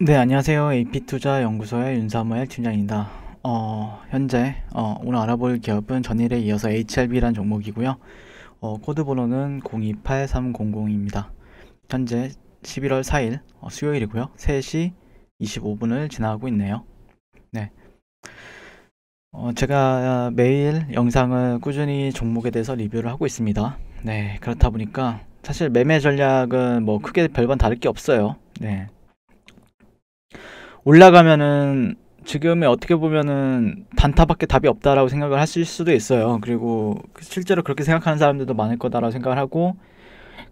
네, 안녕하세요. AP투자연구소의 윤사무엘 팀장입니다. 현재 오늘 알아볼 기업은 전일에 이어서 HLB란 종목이고요. 코드 번호는 028300입니다. 현재 11월 4일 수요일이고요. 3시 25분을 지나가고 있네요. 네. 제가 매일 영상을 꾸준히 종목에 대해서 리뷰를 하고 있습니다. 네, 그렇다 보니까 사실 매매 전략은 뭐 크게 별반 다를 게 없어요. 네. 올라가면은 지금에 어떻게 보면은 단타밖에 답이 없다라고 생각을 하실 수도 있어요. 그리고 실제로 그렇게 생각하는 사람들도 많을 거다라고 생각을 하고,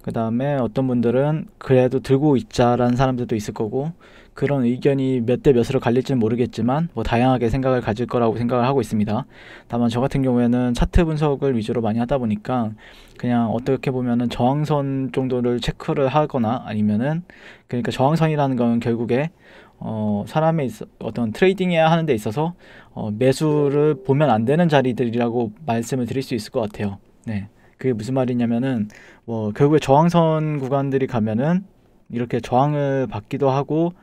그 다음에 어떤 분들은 그래도 들고 있자라는 사람들도 있을 거고, 그런 의견이 몇 대 몇으로 갈릴지는 모르겠지만 뭐 다양하게 생각을 가질 거라고 생각을 하고 있습니다. 다만 저 같은 경우에는 차트 분석을 위주로 많이 하다 보니까 그냥 어떻게 보면은 저항선 정도를 체크를 하거나 아니면은, 그러니까 저항선이라는 건 결국에 사람의 어떤 트레이딩해야 하는 데 있어서 매수를 보면 안 되는 자리들이라고 말씀을 드릴 수 있을 것 같아요. 네. 그게 무슨 말이냐면은 뭐 결국에 저항선 구간들이 가면은 이렇게 저항을 받기도 하고,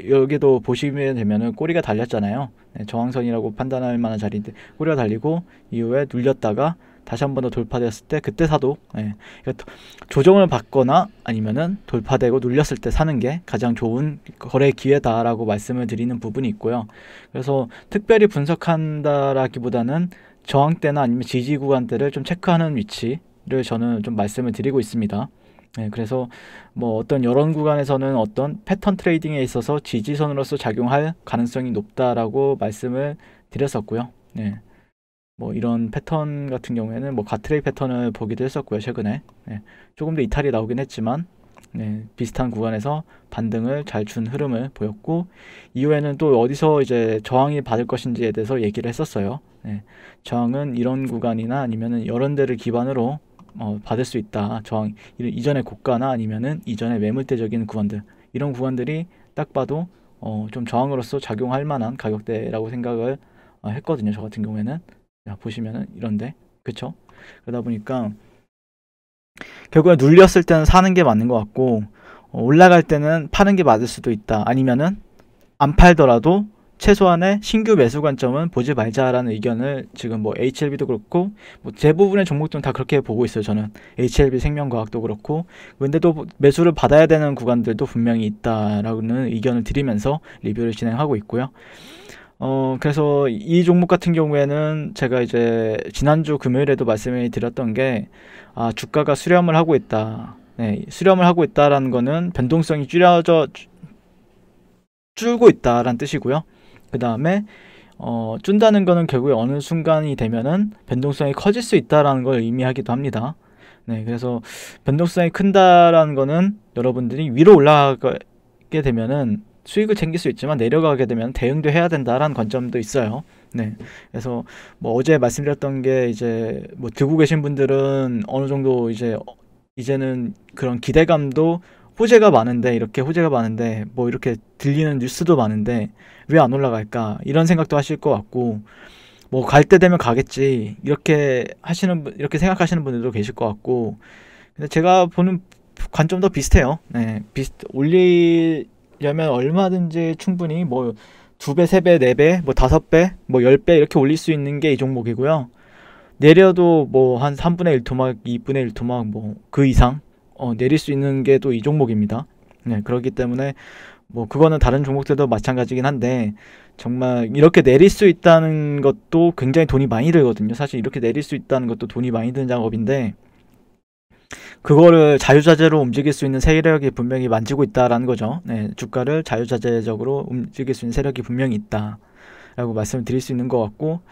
여기도 보시면 되면은 꼬리가 달렸잖아요. 네, 저항선이라고 판단할 만한 자리인데 꼬리가 달리고 이후에 눌렸다가 다시 한 번 더 돌파되었을 때 그때 사도, 그러니까 조정을 받거나 아니면은 돌파되고 눌렸을 때 사는 게 가장 좋은 거래 기회다라고 말씀을 드리는 부분이 있고요. 그래서 특별히 분석한다라기보다는 저항대나 아니면 지지 구간대를 좀 체크하는 위치를 저는 좀 말씀을 드리고 있습니다. 네, 그래서 뭐 어떤 여론 구간에서는 어떤 패턴 트레이딩에 있어서 지지선으로서 작용할 가능성이 높다라고 말씀을 드렸었고요. 네, 뭐 이런 패턴 같은 경우에는 뭐 가트레이 패턴을 보기도 했었고요, 최근에. 네, 조금 더 이탈이 나오긴 했지만, 네, 비슷한 구간에서 반등을 잘 준 흐름을 보였고, 이후에는 또 어디서 이제 저항이 받을 것인지에 대해서 얘기를 했었어요. 네, 저항은 이런 구간이나 아니면은 이런 데를 기반으로 받을 수 있다. 저항, 이전의 고가나 아니면은 이전의 매물대적인 구간들, 이런 구간들이 딱 봐도 좀 저항으로서 작용할 만한 가격대라고 생각을 했거든요. 저 같은 경우에는. 자, 보시면은 이런데, 그쵸? 그러다 보니까 결국에 눌렸을 때는 사는 게 맞는 것 같고, 올라갈 때는 파는 게 맞을 수도 있다. 아니면은 안 팔더라도 최소한의 신규 매수 관점은 보지 말자라는 의견을 지금 뭐 HLB도 그렇고 뭐 대부분의 종목들은 다 그렇게 보고 있어요. 저는 HLB 생명과학도 그렇고. 근데도 매수를 받아야 되는 구간들도 분명히 있다라는 의견을 드리면서 리뷰를 진행하고 있고요. 그래서 이 종목 같은 경우에는 제가 이제 지난주 금요일에도 말씀을 드렸던 게, 주가가 수렴을 하고 있다. 네, 수렴을 하고 있다라는 거는 변동성이 줄고 있다라는 뜻이고요. 그 다음에 준다는 거는 결국에 어느 순간이 되면은 변동성이 커질 수 있다라는 걸 의미하기도 합니다. 네, 그래서 변동성이 큰다라는 거는 여러분들이 위로 올라가게 되면은 수익을 챙길 수 있지만 내려가게 되면 대응도 해야 된다라는 관점도 있어요. 네, 그래서 뭐 어제 말씀드렸던 게 이제 뭐 들고 계신 분들은 어느 정도 이제는 그런 기대감도, 호재가 많은데, 이렇게 호재가 많은데 뭐 이렇게 들리는 뉴스도 많은데 왜 안 올라갈까 이런 생각도 하실 것 같고, 뭐 갈 때 되면 가겠지 이렇게 생각하시는 분들도 계실 것 같고. 근데 제가 보는 관점도 비슷해요. 네, 올리려면 얼마든지 충분히 뭐 2배, 3배, 4배, 뭐 5배, 뭐 10배 이렇게 올릴 수 있는 게 이 종목이고요. 내려도 뭐 한 3분의 1 토막, 2분의 1 토막, 뭐 그 이상 내릴 수 있는 게 또 이 종목입니다. 네, 그렇기 때문에 뭐 그거는 다른 종목들도 마찬가지긴 한데, 정말 이렇게 내릴 수 있다는 것도 굉장히 돈이 많이 들거든요. 사실 이렇게 내릴 수 있다는 것도 돈이 많이 드는 작업인데, 그거를 자유자재로 움직일 수 있는 세력이 분명히 만지고 있다라는 거죠. 네, 주가를 자유자재적으로 움직일 수 있는 세력이 분명히 있다라고 말씀을 드릴 수 있는 것 같고,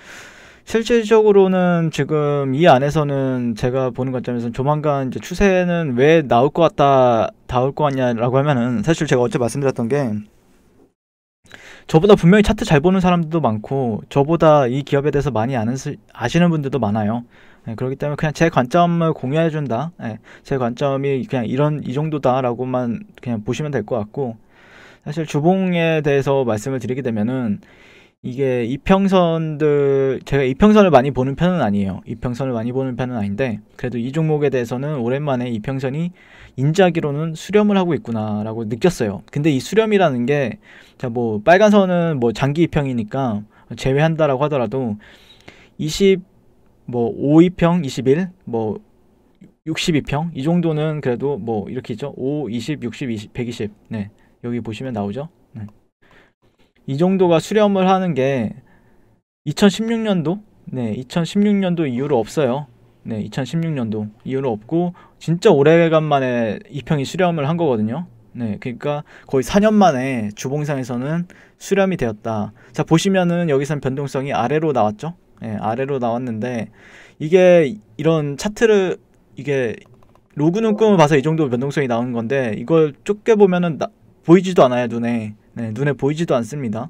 실질적으로는 지금 이 안에서는 제가 보는 관점에서는 조만간 이제 추세는 왜 나올 것 같냐라고 하면은, 사실 제가 어제 말씀드렸던 게, 저보다 분명히 차트 잘 보는 사람들도 많고 저보다 이 기업에 대해서 많이 아시는 분들도 많아요. 네, 그렇기 때문에 그냥 제 관점을 공유해 준다. 네, 제 관점이 그냥 이 정도다라고만 그냥 보시면 될 것 같고, 사실 주봉에 대해서 말씀을 드리게 되면은 이게 이평선들, 제가 이평선을 많이 보는 편은 아니에요. 이평선을 많이 보는 편은 아닌데, 그래도 이 종목에 대해서는 오랜만에 이평선이 인지하기로는 수렴을 하고 있구나라고 느꼈어요. 근데 이 수렴이라는 게, 자, 뭐, 빨간 선은 뭐 장기 이평이니까 제외한다라고 하더라도, 20, 뭐, 5이평, 21, 뭐, 62평? 이 정도는 그래도 뭐, 이렇게 있죠? 5, 20, 60, 20, 120. 네. 여기 보시면 나오죠? 네. 이 정도가 수렴을 하는 게 2016년도? 네, 2016년도 이후로 없어요. 네, 2016년도 이후로 없고 진짜 오래간만에 이평이 수렴을 한 거거든요. 네, 그러니까 거의 4년 만에 주봉상에서는 수렴이 되었다. 자, 보시면은 여기선 변동성이 아래로 나왔죠? 네, 아래로 나왔는데 이게 이런 차트를 이게 로그 눈금을 봐서 이 정도 변동성이 나오는 건데 이걸 좁게 보면은 보이지도 않아요, 눈에. 네, 눈에 보이지도 않습니다.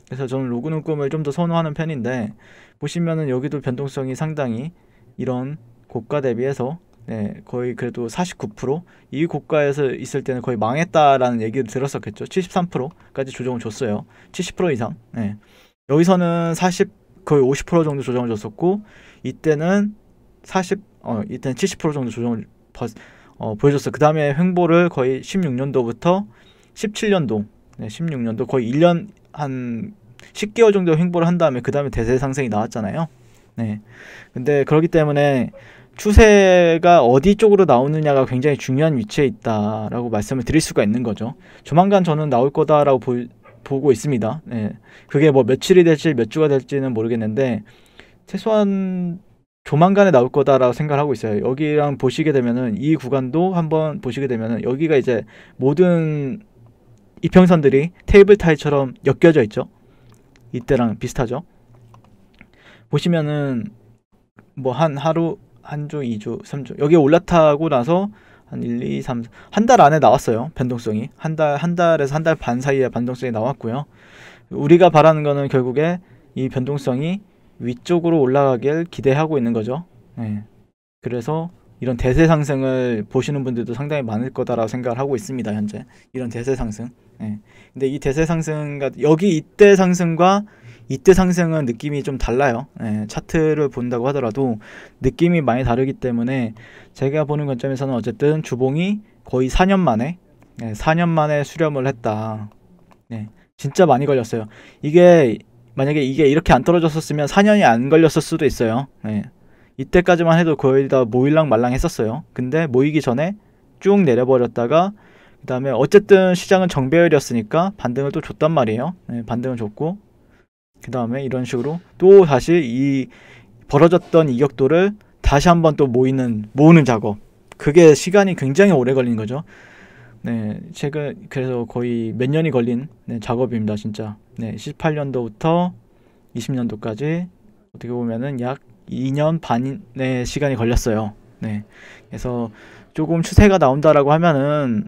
그래서 저는 로그 눈금을 좀 더 선호하는 편인데 보시면은 여기도 변동성이 상당히 이런 고가 대비해서 네, 거의 그래도 49%이 고가에서 있을 때는 거의 망했다라는 얘기를 들었었겠죠. 73%까지 조정을 줬어요. 70% 이상. 네. 여기서는 40 거의 50% 정도 조정을 줬었고 이때는 이때는 70% 정도 조정을 보여줬어요. 그 다음에 횡보를 거의 16년도부터 17년도, 네, 16년도 거의 1년 한 10개월 정도 횡보를 한 다음에 그 다음에 대세 상승이 나왔잖아요. 네. 근데 그렇기 때문에 추세가 어디 쪽으로 나오느냐가 굉장히 중요한 위치에 있다라고 말씀을 드릴 수가 있는 거죠. 조만간 저는 나올 거다라고 보고 있습니다. 네. 그게 뭐 며칠이 될지 몇 주가 될지는 모르겠는데 최소한 조만간에 나올 거다라고 생각을 하고 있어요. 여기랑 보시게 되면은 이 구간도 한번 보시게 되면은 여기가 이제 모든 이평선들이 테이블 타이처럼 엮여져 있죠. 이때랑 비슷하죠. 보시면은 뭐 한 하루, 한 주, 2주, 3주 여기 올라타고 나서 한 1, 2, 3, 한 달 안에 나왔어요. 변동성이 한 달에서 한 달 반 사이에 변동성이 나왔고요. 우리가 바라는 거는 결국에 이 변동성이 위쪽으로 올라가길 기대하고 있는 거죠. 네. 그래서 이런 대세 상승을 보시는 분들도 상당히 많을 거다라고 생각을 하고 있습니다. 현재 이런 대세 상승. 네. 근데 이 대세 상승과 여기 이때 상승과 이때 상승은 느낌이 좀 달라요. 네. 차트를 본다고 하더라도 느낌이 많이 다르기 때문에 제가 보는 관점에서는 어쨌든 주봉이 거의 4년 만에 4년 만에 수렴을 했다. 네. 진짜 많이 걸렸어요. 이게 만약에 이게 이렇게 안 떨어졌었으면 4년이 안 걸렸을 수도 있어요. 네. 이때까지만 해도 거의 다 모일랑 말랑 했었어요. 근데 모이기 전에 쭉 내려버렸다가 그 다음에 어쨌든 시장은 정배열이었으니까 반등을 또 줬단 말이에요. 네, 반등을 줬고 그 다음에 이런 식으로 또 다시 이 벌어졌던 이격도를 다시 한번 또 모으는 작업. 그게 시간이 굉장히 오래 걸린 거죠. 네, 최근 그래서 거의 몇 년이 걸린 작업입니다, 진짜. 네, 18년도부터 20년도까지 어떻게 보면은 약 2년 반의 시간이 걸렸어요. 네, 그래서 조금 추세가 나온다라고 하면은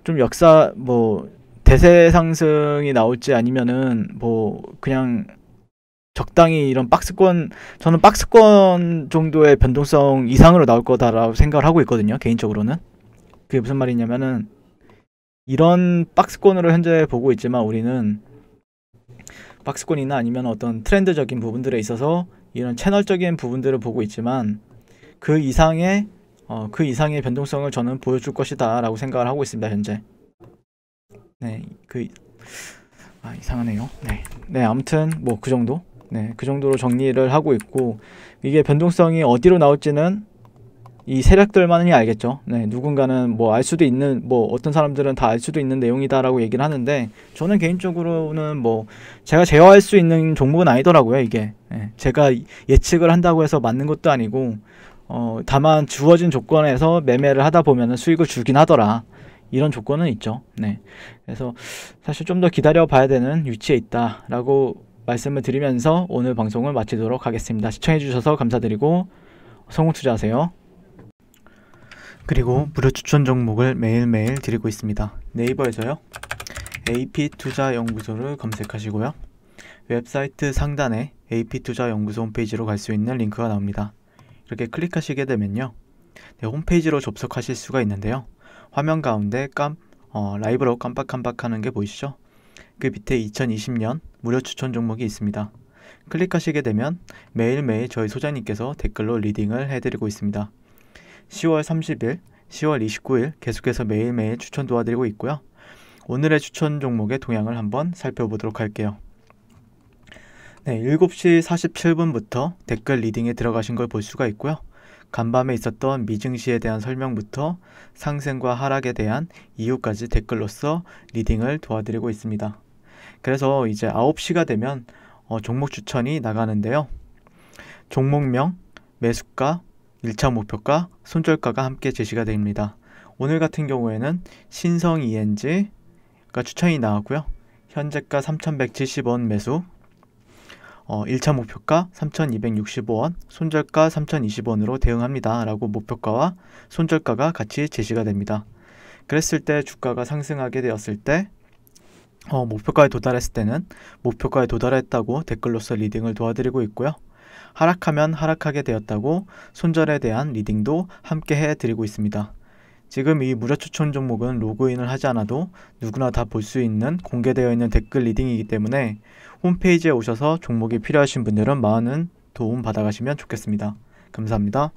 좀 역사 뭐 대세 상승이 나올지 아니면은 뭐 그냥 적당히 이런 박스권 저는 박스권 정도의 변동성 이상으로 나올 거다라고 생각을 하고 있거든요, 개인적으로는. 그게 무슨 말이냐면은 이런 박스권으로 현재 보고 있지만 우리는 박스권이나 아니면 어떤 트렌드적인 부분들에 있어서 이런 채널적인 부분들을 보고 있지만 그 이상의 변동성을 저는 보여줄 것이다 라고 생각을 하고 있습니다, 현재. 네, 이상하네요. 네, 아무튼 뭐 그 정도. 네, 그 정도로 정리를 하고 있고 이게 변동성이 어디로 나올지는 이 세력들만이 알겠죠. 네, 누군가는 뭐 알 수도 있는 뭐 어떤 사람들은 다 알 수도 있는 내용이다라고 얘기를 하는데 저는 개인적으로는 뭐 제가 제어할 수 있는 종목은 아니더라고요. 이게 제가 예측을 한다고 해서 맞는 것도 아니고 다만 주어진 조건에서 매매를 하다 보면은 수익을 주긴 하더라. 이런 조건은 있죠. 네, 그래서 사실 좀 더 기다려 봐야 되는 위치에 있다라고 말씀을 드리면서 오늘 방송을 마치도록 하겠습니다. 시청해 주셔서 감사드리고 성공 투자하세요. 그리고 무료 추천 종목을 매일매일 드리고 있습니다. 네이버에서요. AP투자연구소를 검색하시고요. 웹사이트 상단에 AP투자연구소 홈페이지로 갈 수 있는 링크가 나옵니다. 이렇게 클릭하시게 되면요. 네, 홈페이지로 접속하실 수가 있는데요. 화면 가운데 라이브로 깜빡깜빡하는 게 보이시죠? 그 밑에 2020년 무료 추천 종목이 있습니다. 클릭하시게 되면 매일매일 저희 소장님께서 댓글로 리딩을 해드리고 있습니다. 10월 30일, 10월 29일 계속해서 매일매일 추천 도와드리고 있고요. 오늘의 추천 종목의 동향을 한번 살펴보도록 할게요. 네, 7시 47분부터 댓글 리딩에 들어가신 걸 볼 수가 있고요. 간밤에 있었던 미증시에 대한 설명부터 상승과 하락에 대한 이유까지 댓글로서 리딩을 도와드리고 있습니다. 그래서 이제 9시가 되면 종목 추천이 나가는데요. 종목명, 매수가, 1차 목표가, 손절가가 함께 제시가 됩니다. 오늘 같은 경우에는 신성 ENG가 추천이 나왔고요. 현재가 3,170원 매수, 1차 목표가 3,265원, 손절가 3,020원으로 대응합니다 라고 목표가와 손절가가 같이 제시가 됩니다. 그랬을 때 주가가 상승하게 되었을 때 목표가에 도달했을 때는 목표가에 도달했다고 댓글로서 리딩을 도와드리고 있고요. 하락하면 하락하게 되었다고 손절에 대한 리딩도 함께 해드리고 있습니다. 지금 이 무료 추천 종목은 로그인을 하지 않아도 누구나 다 볼 수 있는 공개되어 있는 댓글 리딩이기 때문에 홈페이지에 오셔서 종목이 필요하신 분들은 많은 도움 받아가시면 좋겠습니다. 감사합니다.